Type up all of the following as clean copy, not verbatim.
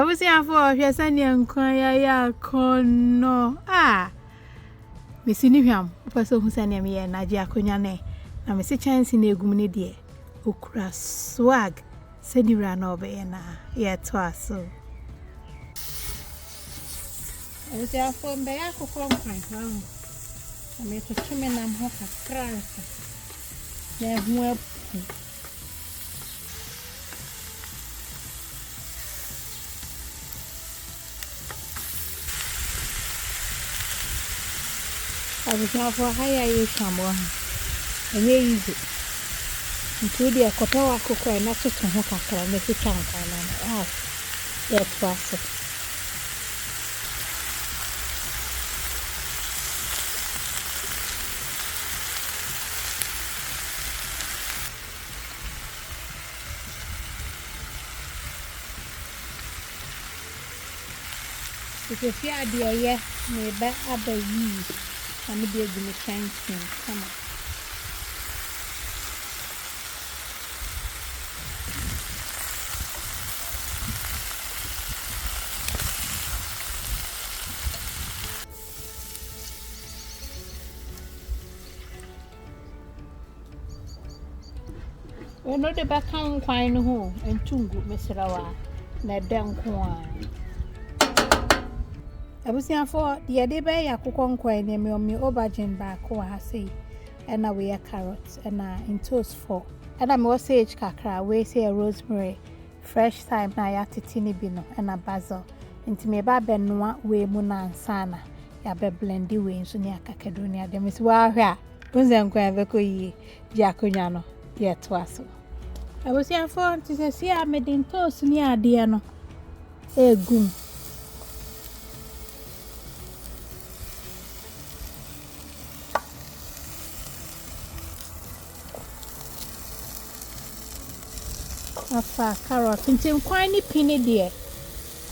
was here for your son and cry kono. Ah, Miss Niham, person who sent me and Nadia Kunyane. Now, Miss Chance in a gummy dear. Ukra swag, said you ran over and yet twas so. I was here for Bayako from my home. I made a chimney and hook a crack. There were. I was here for higher you someone. And you easy. Until the Kotawa cook and not to hook a crack, make it count on us. Yet was. If you are dear, may bet up a ye and be a good chance. Come on. We know the back on quine home and tungu, Mr. Rawa, let them quine. I was here for the idea by a cook on quine and me aubergine back or I say, and I wear carrots and in toast for. And I'm more sage cacra, we say a rosemary, fresh thyme, na tini bino, and a basil. Into me babe noa we muna and sana, ya be blendy way so near cacadonia. There is wah, Unzan Quaveco ye, Giacuniano, yet was. I was here for to see I made in toast near Diano. A goom. Afa carrot into quiny penny dear.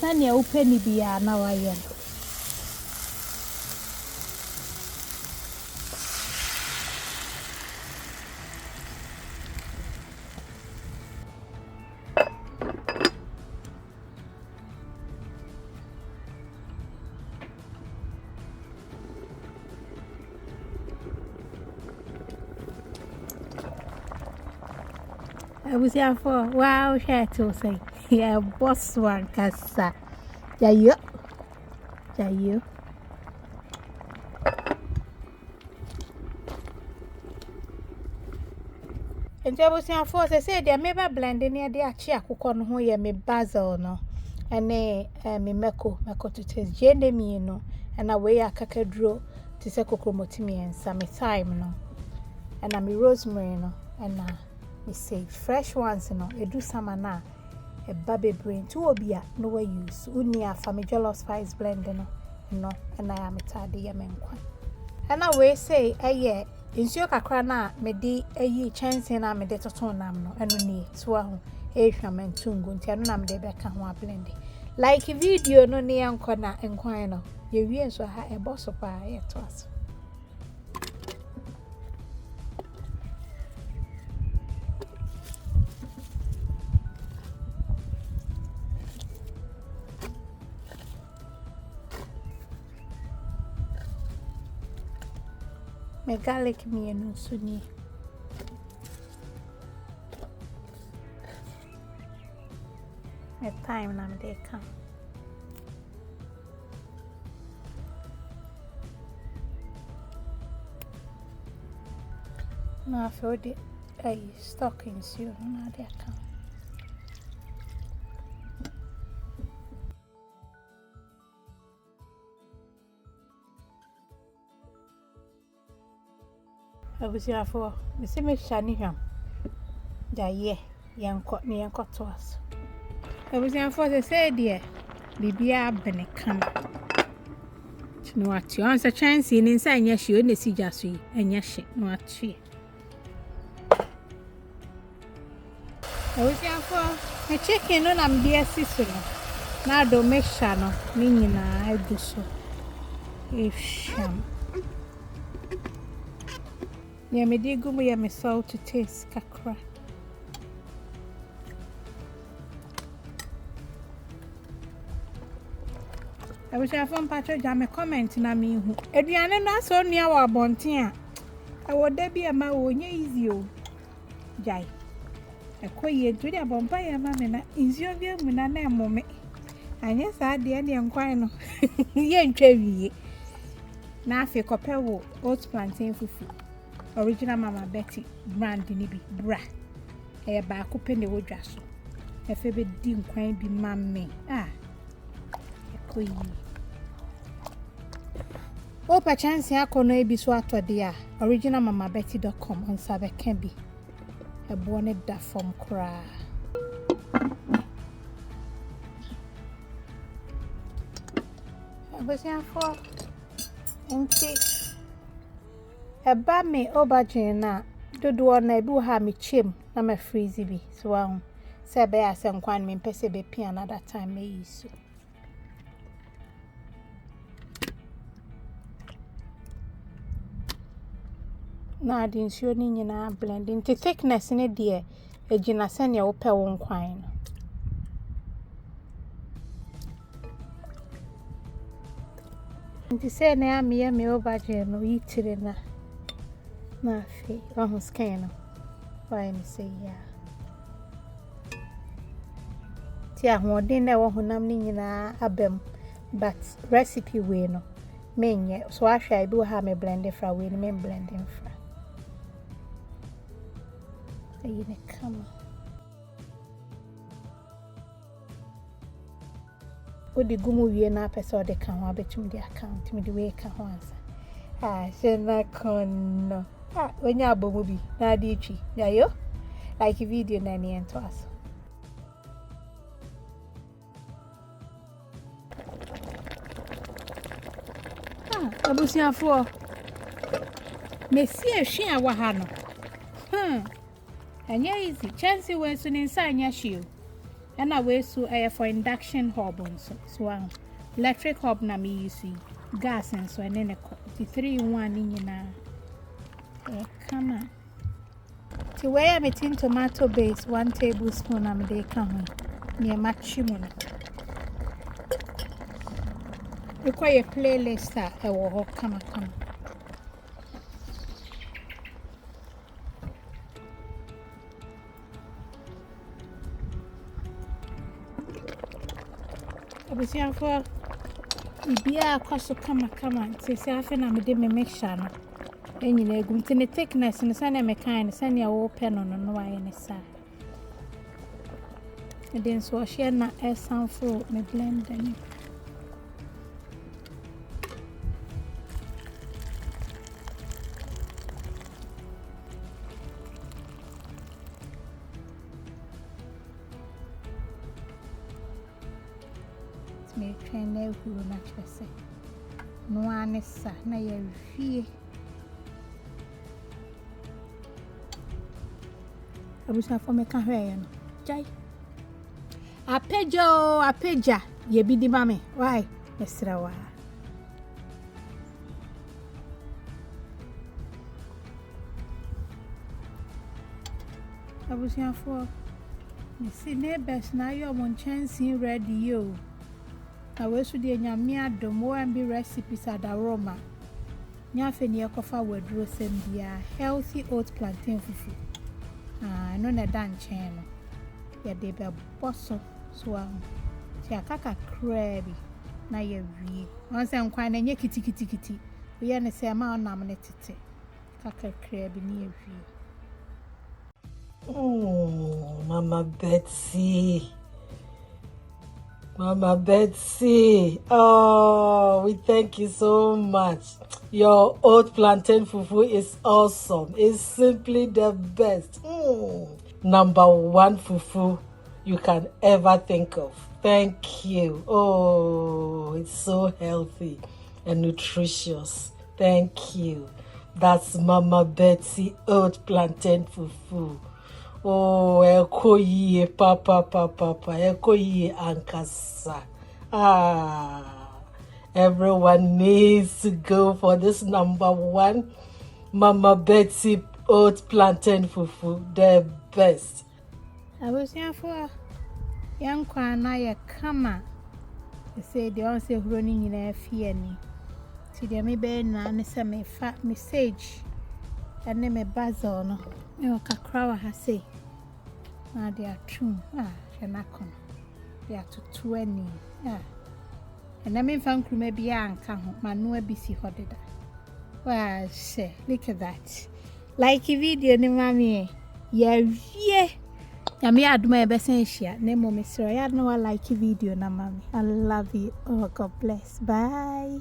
Tanya open be now I am. I was here for wow, shirt to say, yeah, boss one cassa. Jayo. And I was here for, I said, there may be blending near the chia cook on who ye me basil no, and me meko to taste jende me no, and away a cacadro to say cocomotimi and some thyme no, and a me rosemary no, and me say fresh ones no, do some na a baby brain to obia no way use unia family spice blend no, and I am a tardy yamenqua. And I will say a year in Syoka na me di a ye chance and I'm a detoton no, and no swaho, Asham and Tungu, and Tianam de Becca blending. Like a video no near corner and quino, your ears were a boss of pie to us. Me garlic me no suni. Me thyme na me dey come. Na for the stockings you na dey come. I was here for me see me shani him. Ja yanko to us. I was here for the say dear bibia benekam. No what you answer chance in inside yes you only see just and yes no what you. I was here for a chicken on am dear sister. Now do make sure no meaning I do so. If sham. Yeah, me dig me me salt to taste kakra. I wish I found Patrick Jam a comment na me who. Ediana na so near our bontia. I would there be a man who easy. Jai. A quay to the bombay, mamma, is your dear Munana moment. And yes, I dear and quino. Yen cherry. Now, if you compare oat plantain fufu. Original Mama Betty, brand nibi, bra. A back open the wood dress. A favorite dim quine be mammy. Ah. Queen. Oh, perchance ya kono ebi so atode original mamabetty.com on sabe can be a bonnet da from cra. Abusia for enti eba me aubergine na dodo na ebi ha me chim na me freeze bi so ahun se be asem kwan me pese be pia another time me use. Na di nsuo ni nyina blending the thickness ne de ejina sene wo pɛ wo nkwan no. Nti se na amia me aubergine no yitire na fe ho scan no why me say ya ti ahoden na wo honam ni nyina abem but recipe we no menye so ahwa bi wo ha me blend fra we ni me blending fra. Ayine kama odi gumu wie na pese ode kan ho abetum di account me di we ka ho ansa shena kono onya abomu bi na di twi yayo like video na ni ento aso abusiafo mesi ehwe a wa ha no anya easy chance we so ni nsa anya hwe and we so for induction hob so electric hob na me use gas and so and then the 3-in-1 ni nyina come on ti we am eating tomato base 1 tablespoon am dey come near maximum require playlist e wo ho kama abusia for ibia kwaso kama sese afa na me de me mixture no enyina egum ti ne thickness no sane me kan sane wo pe no aye ne sa e den so hye na esanfo me blend ni me train na huru na chese no anesa na ya vie abusa for me ka hwe no jai apeja ye bi di mame why mesrawa abusa for me see neighbors na yo mon chance ready yo na wesu de nyame adom wo ambi recipes adaroma nya fe ne ekofa waduro sem bia healthy oat plantain fufu no na dan chen no ya de be bosso so ti akaka krabi na ya wie on se nkwan na nye kitikiti we ne se ma onam ne tete kaka krabi ne ya wie. Mama Betsy, oh, we thank you so much. Your oat plantain fufu is awesome. It's simply the best. Number 1 fufu you can ever think of. Thank you. Oh, it's so healthy and nutritious. Thank you. That's Mama Betsy oat plantain fufu. Oh, ekoyi papa ekoyi ankasa. Everyone needs to go for this number 1 Mama Betsy oat plantain fufu, the best. I was here for young kwana ya kama They say the one say running in a fiani. See the me be na ne say me fa me sage and me basil no. Me o kakra ha say. Na they are true. Shenakon. They are to 20. And I mean fan crew maybe anka ho manu abisi hodeda. Well, say, look at that. Like a video ni mami. Yeah. Yami aduma ebesensha. Nemo Mr. I had no like video na mami. I love you. Oh, God bless. Bye.